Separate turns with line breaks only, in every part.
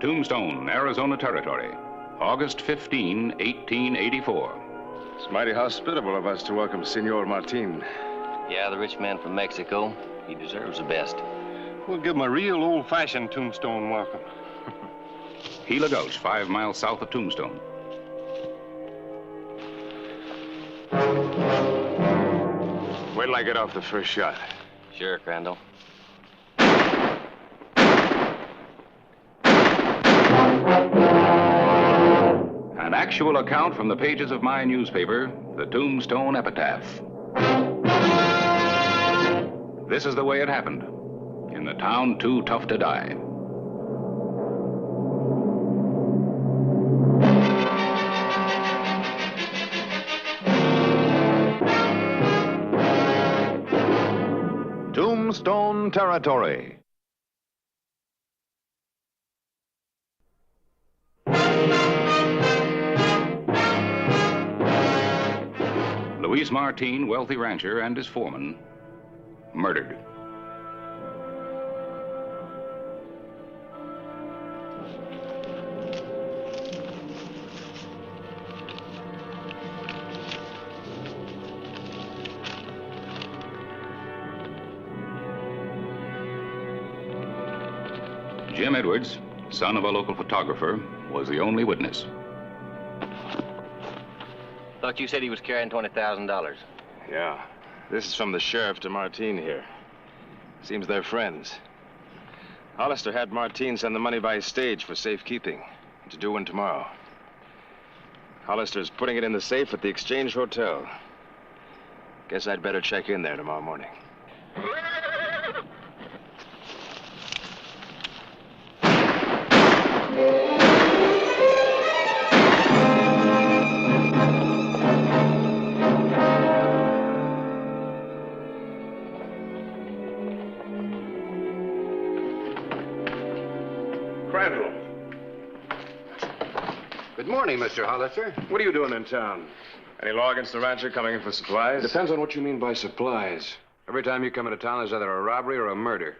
Tombstone, Arizona Territory, August 15, 1884.
It's mighty hospitable of us to welcome Senor Martin.
Yeah, the rich man from Mexico. He deserves the best.
We'll give him a real old-fashioned Tombstone welcome.
Gila Gulch, 5 miles south of Tombstone.
Wait till I get off the first shot.
Sure, Crandall.
An actual account from the pages of my newspaper, the Tombstone Epitaph. This is the way it happened, in the town too tough to die.
Tombstone Territory.
Luis Martin, wealthy rancher, and his foreman, murdered. Jim Edwards, son of a local photographer, was the only witness.
Thought you said he was carrying $20,000.
Yeah. This is from the sheriff to Martin here. Seems they're friends. Hollister had Martin send the money by stage for safekeeping. To do one tomorrow. Hollister's putting it in the safe at the Exchange Hotel. Guess I'd better check in there tomorrow morning.
Good morning, Mr. Hollister.
What are you doing in town? Any law against the rancher coming in for supplies?
Depends on what you mean by supplies. Every time you come into town, there's either a robbery or a murder.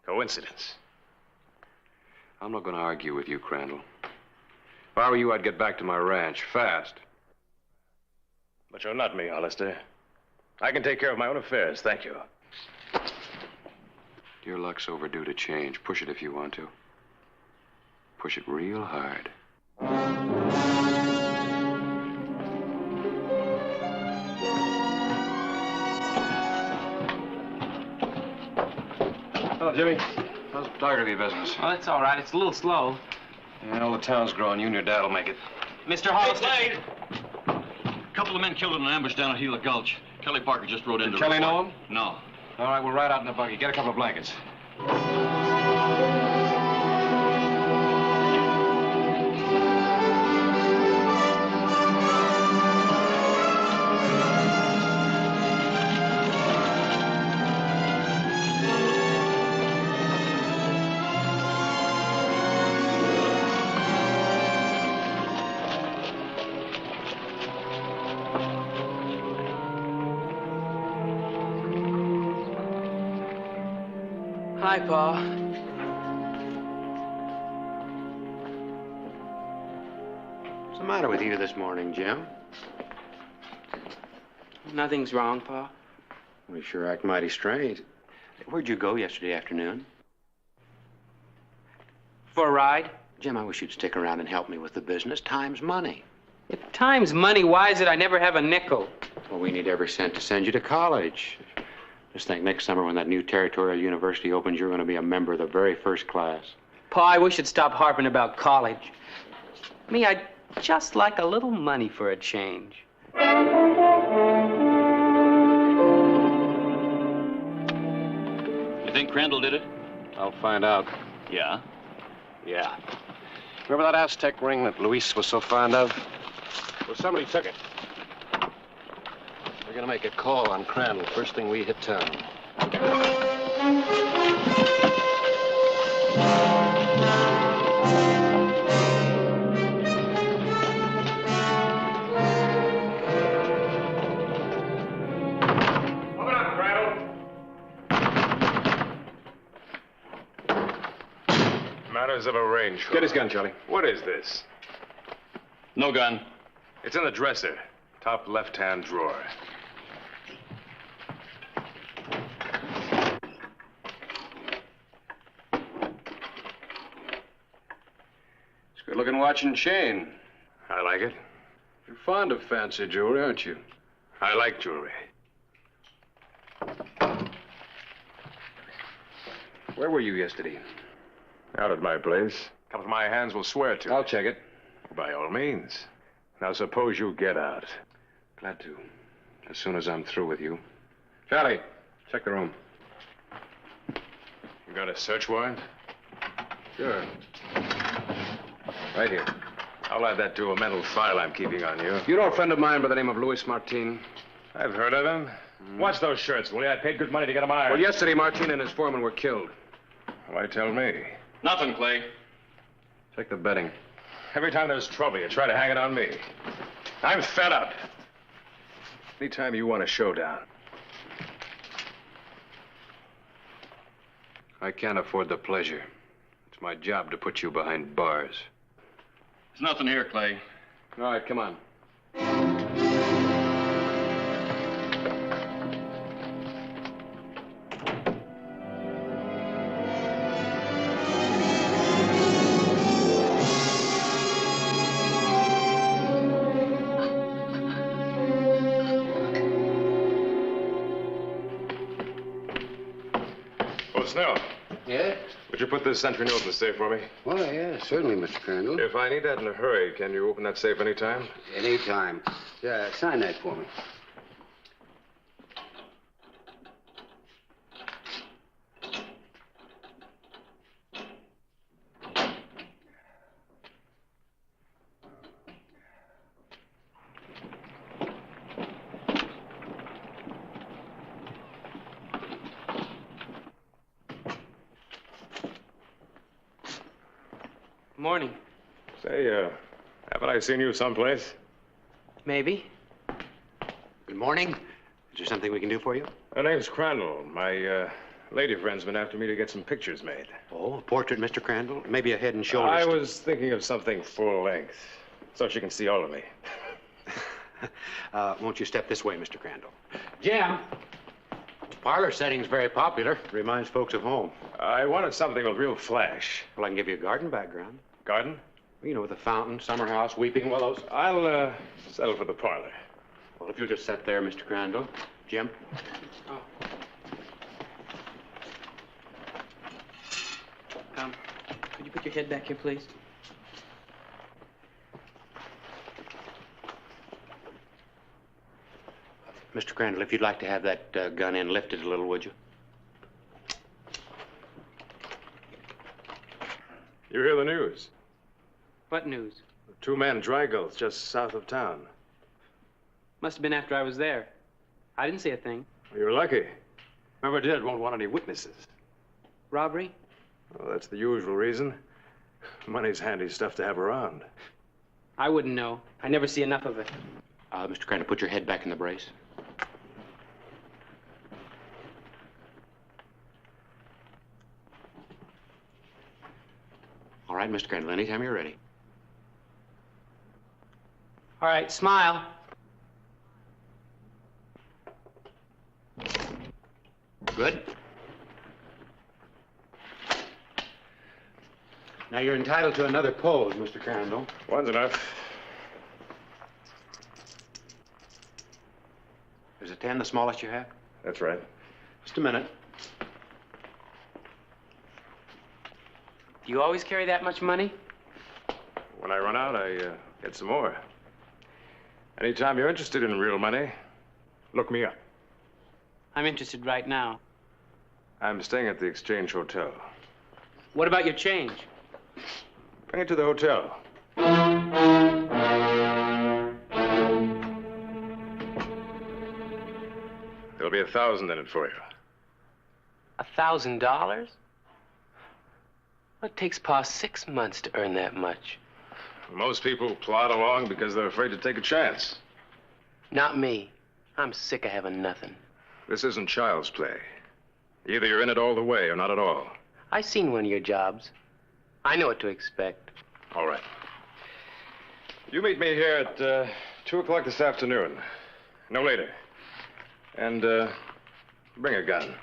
Coincidence.
I'm not going to argue with you, Crandall. If I were you, I'd get back to my ranch, fast.
But you're not me, Hollister. I can take care of my own affairs, thank you.
Your luck's overdue to change. Push it if you want to. Push it real hard.
Hello, Jimmy. How's the photography business?
Oh, it's all right. It's a little slow.
Yeah, all the town's growing. You and your dad'll make it.
Mr. Hollister.
Hey, a couple of men killed in an ambush down at Gila Gulch. Kelly Parker just rode into.
Did Kelly know him?
No.
All right, we'll ride out in the buggy. Get a couple of blankets.
Hi, Pa.
What's the matter with you this morning, Jim?
Nothing's wrong, Pa.
We sure act mighty strange. Where'd you go yesterday afternoon?
For a ride?
Jim, I wish you'd stick around and help me with the business. Time's money.
If time's money, why is it I never have a nickel?
Well, we need every cent to send you to college. Just think, next summer when that new territorial university opens, you're going to be a member of the very first class.
Pa, I wish you'd stop harping about college. Me, I'd just like a little money for a change.
You think Crandall did it?
I'll find out.
Yeah.
Yeah. Remember that Aztec ring that Luis was so fond of? Well, somebody took it. We're gonna make a call on Crandall first thing we hit town.
Matters of a range.
Get his gun, Charlie.
What is this?
No gun.
It's in the dresser. Top left-hand drawer.
It's a good-looking watch and chain.
I like it.
You're fond of fancy jewelry, aren't you?
I like jewelry.
Where were you yesterday?
Out at my place. Comes to my hands will swear to.
I'll check it.
By all means. Now suppose you get out.
Glad to. As soon as I'm through with you. Charlie, check the room.
You got a search warrant?
Sure. Right here.
I'll add that to a mental file I'm keeping on you.
You know a friend of mine by the name of Louis Martin?
I've heard of him. Watch those shirts, will you? I paid good money to get them ironed.
Well, yesterday, Martin and his foreman were killed.
Why tell me?
Nothing, Clay.
Check the bedding.
Every time there's trouble, you try to hang it on me. I'm fed up. Anytime you want a showdown.
I can't afford the pleasure. It's my job to put you behind bars.
There's nothing here, Clay.
All right, come on.
Snell,
Yeah?
would you put this century note in the safe for me?
Well, yeah, certainly, Mr. Crandall.
If I need that in a hurry, can you open that safe anytime?
Any time. Yeah, sign that for me.
Morning.
Say, haven't I seen you someplace?
Maybe.
Good morning. Is there something we can do for you?
My name's Crandall. My, lady friend's been after me to get some pictures made.
Oh, a portrait, Mr. Crandall? Maybe a head and shoulders.
I was thinking of something full length, so she can see all of me.
Won't you step this way, Mr. Crandall? Jim! The parlor setting's very popular. Reminds folks of home.
I wanted something with real flash.
Well, I can give you a garden background.
Garden?
You know, with a fountain, summer house, weeping willows.
I'll, settle for the parlor.
Well, if you'll just sit there, Mr. Crandall. Jim?
Oh. Could you put your head back here, please?
Mr. Crandall, if you'd like to have that gun end lifted a little, would you?
You hear the news?
What news?
Two men, Dry Gulch, just south of town.
Must have been after I was there. I didn't see a thing.
You're lucky. Whoever did won't want any witnesses.
Robbery?
Well, that's the usual reason. Money's handy stuff to have around.
I wouldn't know. I never see enough of it.
Mr. Crandall, put your head back in the brace. All right, Mr. Crandall, anytime you're ready.
All right, smile.
Good. Now, you're entitled to another pose, Mr. Crandall.
One's enough.
Is a 10 the smallest you have?
That's right.
Just a minute.
Do you always carry that much money?
When I run out, I get some more. Anytime you're interested in real money, look me up.
I'm interested right now.
I'm staying at the Exchange Hotel.
What about your change?
Bring it to the hotel. There'll be 1,000 in it for you.
$1,000? Well, it takes Pa 6 months to earn that much.
Most people plod along because they're afraid to take a chance.
Not me. I'm sick of having nothing.
This isn't child's play. Either you're in it all the way or not at all.
I seen one of your jobs. I know what to expect.
All right. You meet me here at 2 o'clock this afternoon. No later. And bring a gun.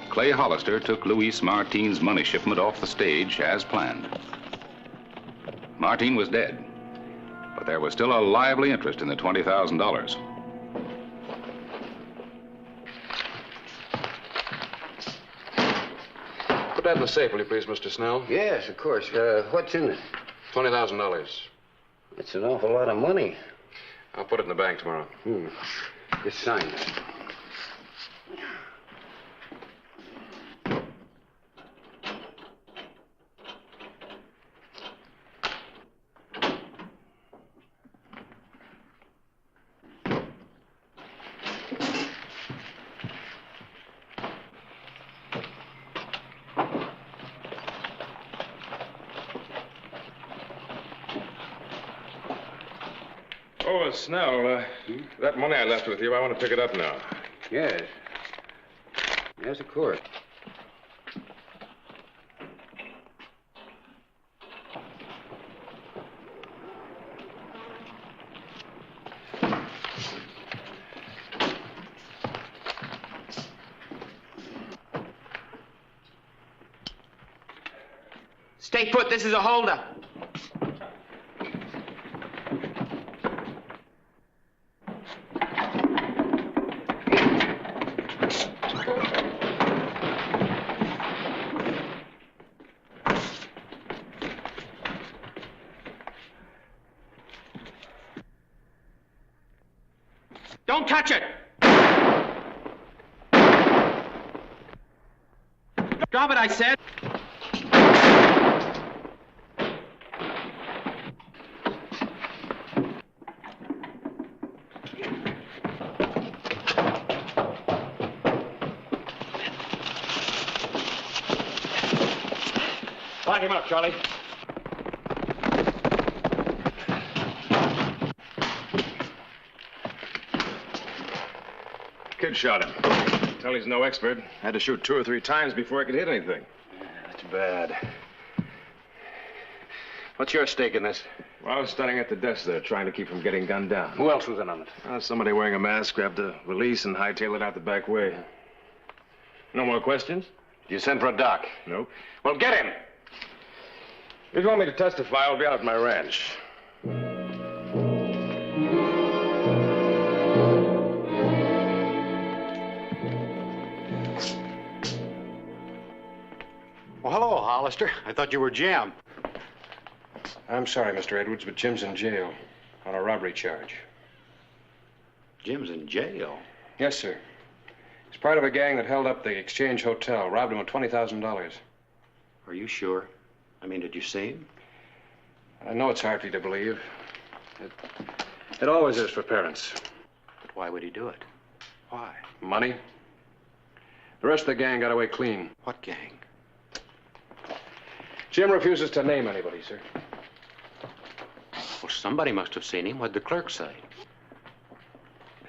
Clay Hollister took Luis Martin's money shipment off the stage as planned. Martin was dead, but there was still a lively interest in the $20,000.
Put that in the safe, will you please, Mr. Snell?
Yes, of course. What's in it?
$20,000.
It's an awful lot of money.
I'll put it in the bank tomorrow.
Just sign it.
Oh, Snell, that money I left with you, I want to pick it up now.
Yes. Yes, of course.
Stay put. This is a holdup. Don't touch it! Drop it, I said.
Lock him up, Charlie.
Kid shot him. Tell he's no expert. Had to shoot 2 or 3 times before I could hit anything.
That's bad. What's your stake in this?
Well, I was standing at the desk there trying to keep from getting gunned down.
Who else was in on it?
Somebody wearing a mask grabbed a valise and hightailed it out the back way. No more questions?
Did you send for a doc?
Nope.
Well, get him.
If you want me to testify, I'll be out at my ranch.
Well, hello, Hollister. I thought you were Jim.
I'm sorry, Mr. Edwards, but Jim's in jail on a robbery charge.
Jim's in jail?
Yes, sir. He's part of a gang that held up the Exchange Hotel, robbed him of $20,000.
Are you sure? I mean, did you see him?
I know it's hard for you to believe. It always is for parents.
But why would he do it? Why?
Money. The rest of the gang got away clean.
What gang?
Jim refuses to name anybody, sir.
Well, somebody must have seen him. What'd the clerk say?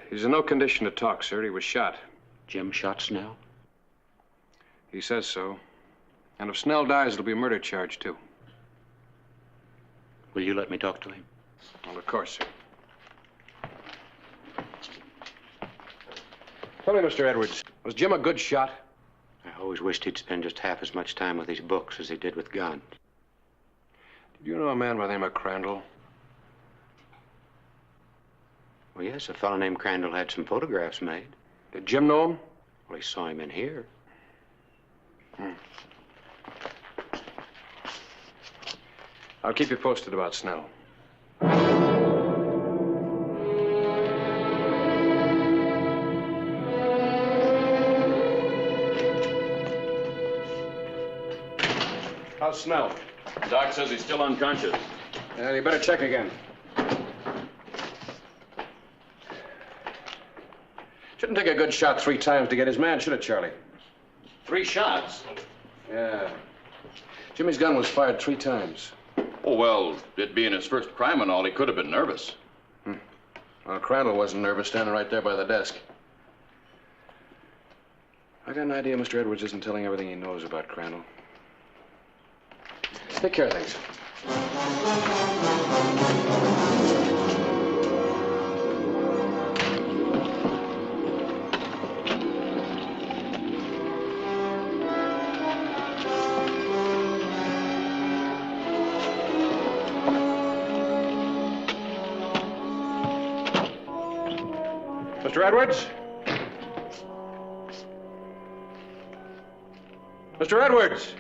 He's in no condition to talk, sir. He was shot.
Jim shot Snell?
He says so. And if Snell dies, it'll be a murder charge, too.
Will you let me talk to him?
Well, of course, sir. Tell me, Mr. Edwards, was Jim a good shot?
I always wished he'd spend just half as much time with his books as he did with guns.
Did you know a man by the name of Crandall?
Well, yes, a fellow named Crandall had some photographs made.
Did Jim know him?
Well, he saw him in here.
I'll keep you posted about Snell. How's Snell?
Doc says he's still unconscious.
Yeah, you better check again. Shouldn't take a good shot 3 times to get his man, should it, Charlie?
3 shots?
Yeah. Jimmy's gun was fired 3 times.
Oh, well, it being his first crime and all, he could have been nervous.
Well, Crandall wasn't nervous standing right there by the desk. I got an idea Mr. Edwards isn't telling everything he knows about Crandall. Take care of things. Mr. Edwards? Mr. Edwards!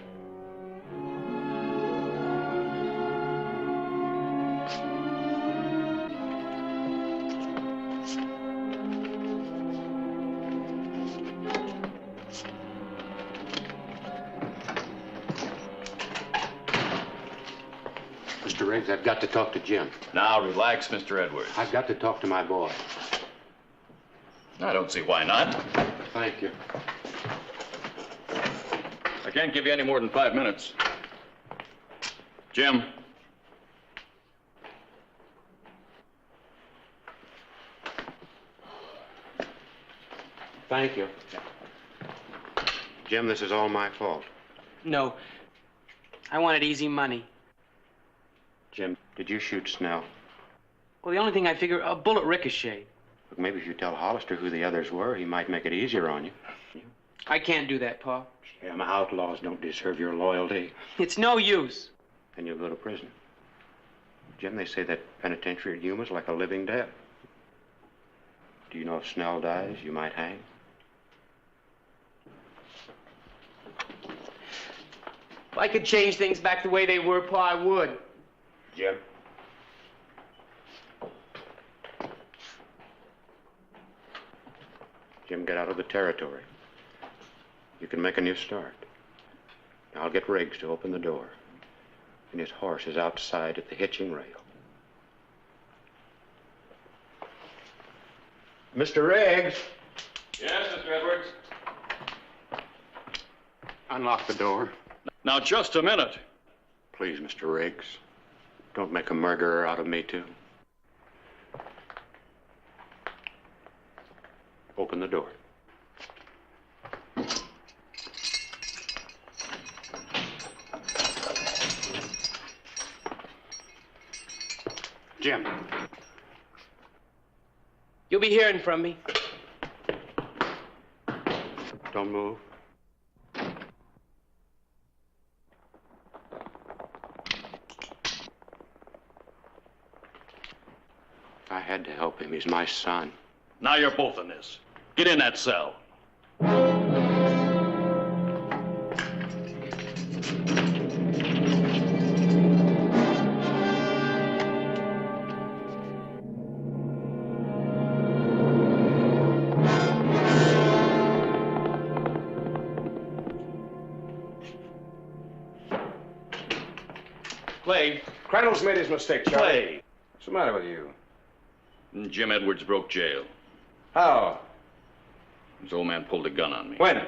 Mr. Riggs, I've got to talk to Jim.
Now, relax, Mr. Edwards.
I've got to talk to my boy.
I don't see why not.
Thank you.
I can't give you any more than 5 minutes. Jim.
Thank you. Jim, this is all my fault.
No. I wanted easy money.
Jim, did you shoot Snell?
Well, the only thing I figure, a bullet ricocheted.
Look, maybe if you tell Hollister who the others were, he might make it easier on you.
I can't do that, Pa.
Jim, outlaws don't deserve your loyalty.
It's no use.
Then you'll go to prison. Jim, they say that penitentiary at Yuma's like a living dead. Do you know if Snell dies, you might hang?
If I could change things back the way they were, Pa, I would.
Jim? Jim, get out of the territory. You can make a new start. I'll get Riggs to open the door. And his horse is outside at the hitching rail. Mr. Riggs!
Yes, Mr. Edwards?
Unlock the door.
Now, just a minute.
Please, Mr. Riggs. Don't make a murderer out of me, too. Open the door. Jim.
You'll be hearing from me.
Don't move. I had to help him. He's my son.
Now you're both in this. Get in that cell. Clay.
Crandall's made his mistake, Charlie.
Clay.
What's the matter with you?
Jim Edwards broke jail.
How?
His old man pulled a gun on me.
When?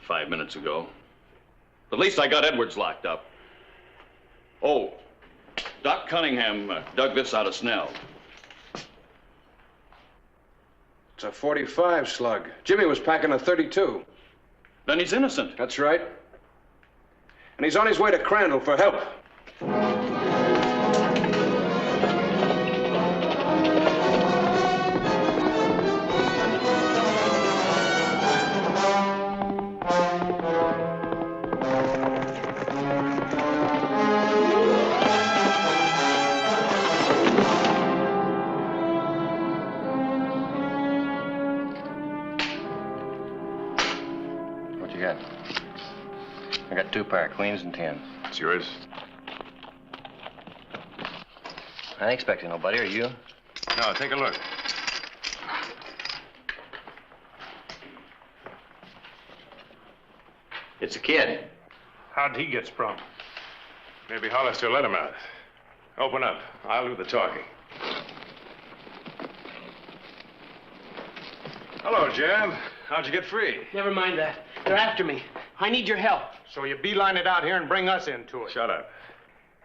5 minutes ago. At least I got Edwards locked up. Oh, Doc Cunningham dug this out of Snell.
It's a .45 slug. Jimmy was packing a .32.
Then he's innocent.
That's right. And he's on his way to Crandall for help.
What you got? I got 2 pair, queens and 10.
It's yours.
I ain't expecting nobody, are you?
No, take a look.
It's a kid.
How'd he get sprung?
Maybe Hollister let him out. Open up. I'll do the talking. Hello, Jam. How'd you get free?
Never mind that. They're after me. I need your help.
So you beeline it out here and bring us into it.
Shut up.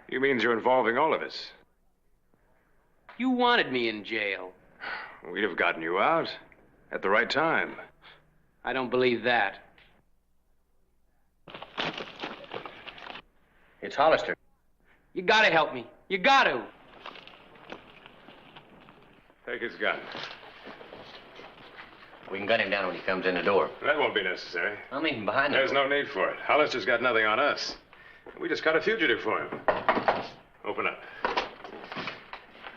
You means you're involving all of us.
You wanted me in jail.
We'd have gotten you out at the right time.
I don't believe that.
It's Hollister.
You gotta help me. You gotta.
Take his gun.
We can gun him down when he comes in the door.
That won't be necessary.
I'm even behind him.
There's no need for it. Hollister's got nothing on us. We just got a fugitive for him. Open up.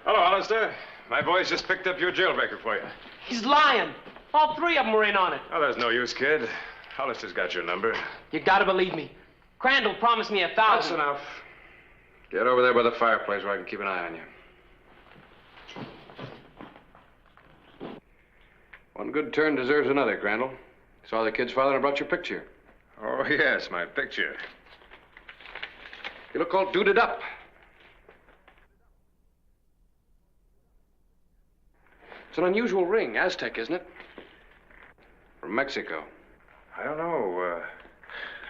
Hello, Hollister. My boys just picked up your jailbreaker for you.
He's lying. All three of them were in on it.
Oh, there's no use, kid. Hollister's got your number.
You gotta believe me. Crandall promised me $1,000.
That's enough. Get over there by the fireplace where I can keep an eye on you. One good turn deserves another, Crandall. Saw the kid's father and brought your picture.
Oh, yes, my picture.
You look all duded up. It's an unusual ring, Aztec, isn't it? From Mexico.
I don't know.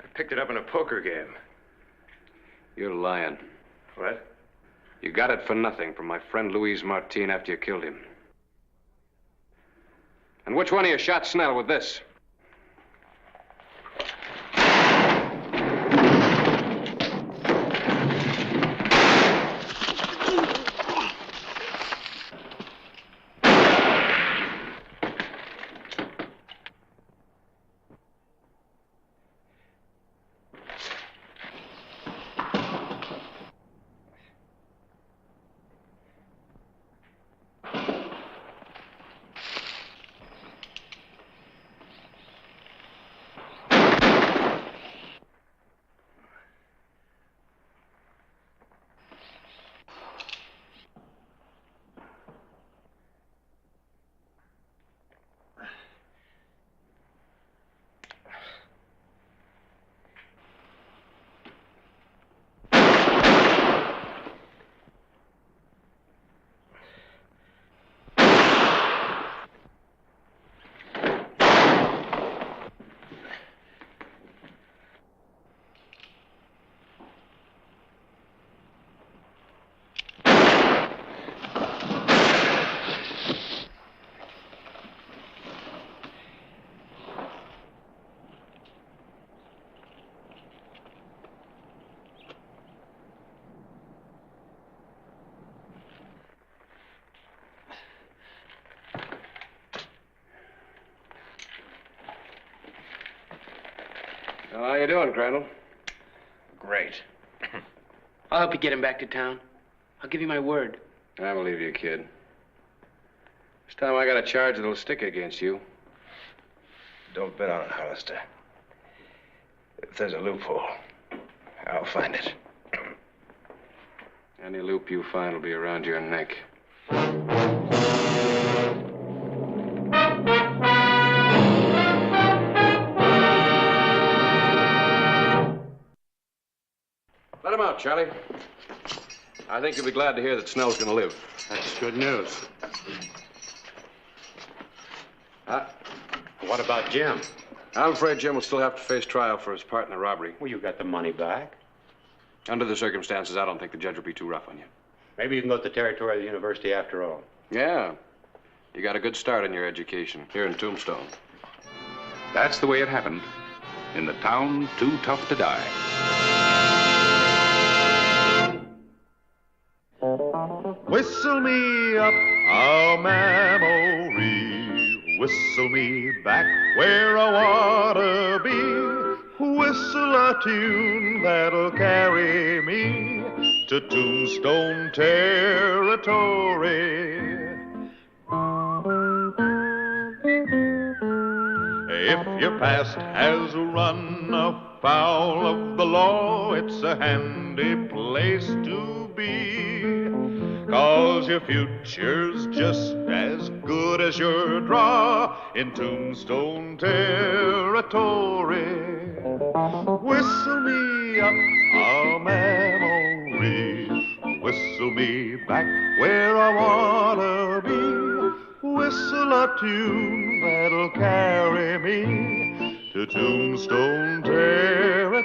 I picked it up in a poker game.
You're lying.
What?
You got it for nothing from my friend Luis Martin after you killed him. And which one of you shot Snell with this? How you doing, Crandall?
Great.
I'll help you get him back to town. I'll give you my word.
I believe you, kid. This time I got a charge that'll stick against you.
Don't bet on it, Hollister. If there's a loophole, I'll find it.
Any loop you find will be around your neck. Let him out, Charlie. I think you'll be glad to hear that Snell's gonna live.
That's good news.
What about Jim?
I'm afraid Jim will still have to face trial for his part in the robbery.
Well, you got the money back.
Under the circumstances, I don't think the judge will be too rough on you.
Maybe you can go to the territory of the university after all.
Yeah. You got a good start in your education here in Tombstone.
That's the way it happened in the town too tough to die.
Whistle me up a memory, whistle me back where I wanna be, whistle a tune that'll carry me to Tombstone territory. If your past has run afoul of the law, it's a handy place to be. 'Cause your future's just as good as your draw in Tombstone territory. Whistle me up a memory. free. Whistle me back where I wanna be. Whistle a tune that'll carry me to Tombstone territory.